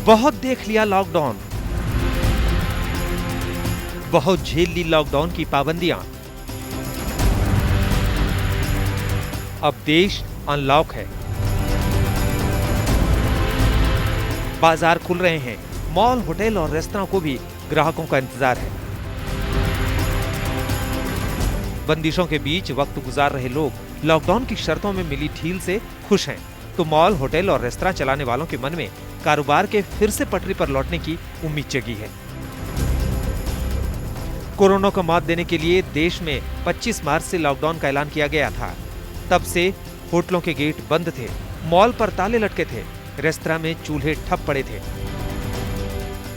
बहुत देख लिया लॉकडाउन, बहुत झेल ली लॉकडाउन की पाबंदियां। अब देश अनलॉक है, बाजार खुल रहे हैं, मॉल, होटल और रेस्तरां को भी ग्राहकों का इंतजार है। बंदिशों के बीच वक्त गुजार रहे लोग लॉकडाउन की शर्तों में मिली ढील से खुश हैं, तो मॉल, होटल और रेस्तरां चलाने वालों के मन में कारोबार के फिर से पटरी पर लौटने की उम्मीद जगी है। कोरोना को मात देने के लिए देश में 25 मार्च से लॉकडाउन का ऐलान किया गया था। तब से होटलों के गेट बंद थे, मॉल पर ताले लटके थे, रेस्तरां में चूल्हे ठप पड़े थे।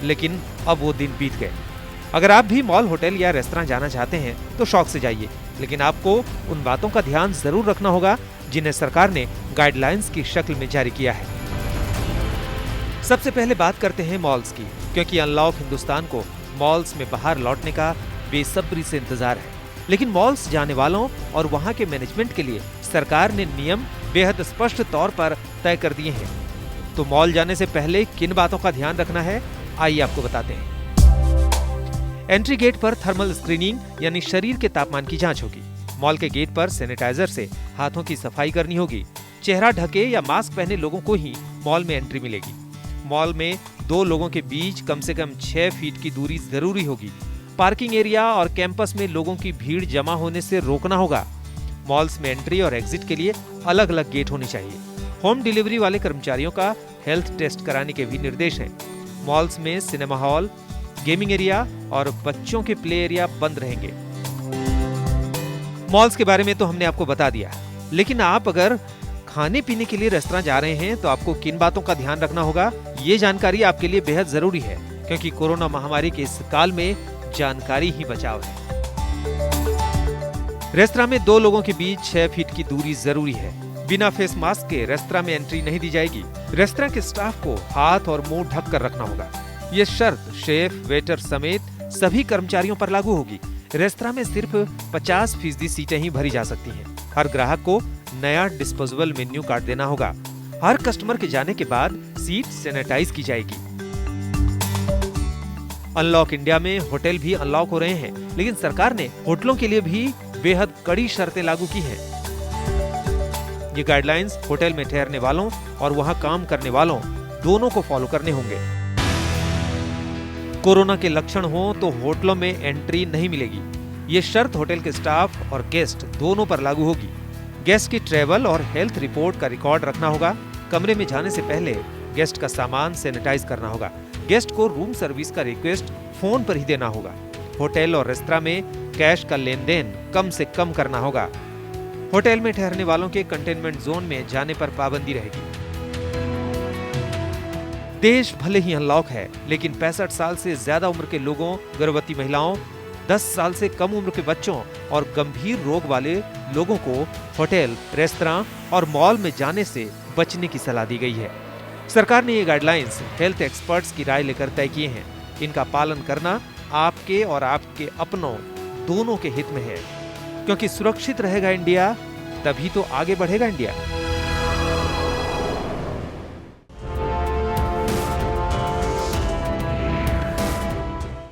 लेकिन अब वो दिन बीत गए। अगर आप भी मॉल, होटल या रेस्तरां जाना चाहते हैं तो शौक से जाइए, लेकिन आपको उन बातों का ध्यान जरूर रखना होगा जिन्हें सरकार ने गाइडलाइंस की शक्ल में जारी किया है। सबसे पहले बात करते हैं मॉल्स की, क्योंकि अनलॉक हिंदुस्तान को मॉल्स में बाहर लौटने का बेसब्री से इंतजार है। लेकिन मॉल्स जाने वालों और वहां के मैनेजमेंट के लिए सरकार ने नियम बेहद स्पष्ट तौर पर तय कर दिए हैं। तो मॉल जाने से पहले किन बातों का ध्यान रखना है, आइए आपको बताते हैं। एंट्री गेट पर थर्मल स्क्रीनिंग यानी शरीर के तापमान की जांच होगी। मॉल के गेट पर सैनिटाइजर से हाथों की सफाई करनी होगी। चेहरा ढके या मास्क पहने लोगों को ही मॉल में एंट्री मिलेगी। मॉल में 2 लोगों के बीच कम से कम 6 फीट की दूरी जरूरी होगी। पार्किंग एरिया और कैंपस में लोगों की भीड़ जमा होने से रोकना होगा। मॉल्स में एंट्री और एग्जिट के लिए अलग अलग गेट होने चाहिए। होम डिलीवरी वाले कर्मचारियों का हेल्थ टेस्ट कराने के भी निर्देश हैं। मॉल्स में सिनेमा हॉल, गेमिंग एरिया और बच्चों के प्ले एरिया बंद रहेंगे। मॉल्स के बारे में तो हमने आपको बता दिया, लेकिन आप अगर खाने पीने के लिए रेस्तरां जा रहे हैं तो आपको किन बातों का ध्यान रखना होगा, ये जानकारी आपके लिए बेहद जरूरी है, क्योंकि कोरोना महामारी के इस काल में जानकारी ही बचाव है। रेस्तरां में 2 लोगों के बीच 6 फीट की दूरी जरूरी है। बिना फेस मास्क के रेस्तरां में एंट्री नहीं दी जाएगी। रेस्तरां के स्टाफ को हाथ और मुंह ढक कर रखना होगा। ये शर्त शेफ, वेटर समेत सभी कर्मचारियों पर लागू होगी। रेस्तरां में सिर्फ 50% सीटें ही भरी जा सकती हैं। हर ग्राहक को नया डिस्पोजेबल मेन्यू कार्ड देना होगा। हर कस्टमर के जाने के बाद सीट सैनिटाइज की जाएगी। अनलॉक इंडिया में होटल भी अनलॉक हो रहे हैं, लेकिन सरकार ने होटलों के लिए भी बेहद कड़ी शर्तें लागू की हैं। ये गाइडलाइंस होटल में ठहरने वालों और वहां काम करने वालों दोनों को फॉलो करने होंगे। कोरोना के लक्षण हो तो होटलों में एंट्री नहीं मिलेगी। ये शर्त होटल के स्टाफ और गेस्ट दोनों पर लागू होगी। गेस्ट की ट्रैवल और हेल्थ रिपोर्ट का रिकॉर्ड रखना होगा। कमरे में जाने से पहले गेस्ट का सामान सैनिटाइज करना होगा। गेस्ट को रूम सर्विस का रिक्वेस्ट फोन पर ही देना होगा। होटल और रेस्तरां में कैश का लेन देन कम से कम करना होगा। होटल में ठहरने वालों के कंटेनमेंट जोन में जाने पर पाबंदी रहेगी। देश भले ही अनलॉक है, लेकिन 65 साल से ज्यादा उम्र के लोगों, गर्भवती महिलाओं, 10 साल से कम उम्र के बच्चों और गंभीर रोग वाले लोगों को होटल, रेस्तरां और मॉल में जाने से बचने की सलाह दी गई है। सरकार ने ये गाइडलाइंस हेल्थ एक्सपर्ट्स की राय लेकर तय किए हैं। इनका पालन करना आपके और आपके अपनों दोनों के हित में है, क्योंकि सुरक्षित रहेगा इंडिया, तभी तो आगे बढ़ेगा इंडिया।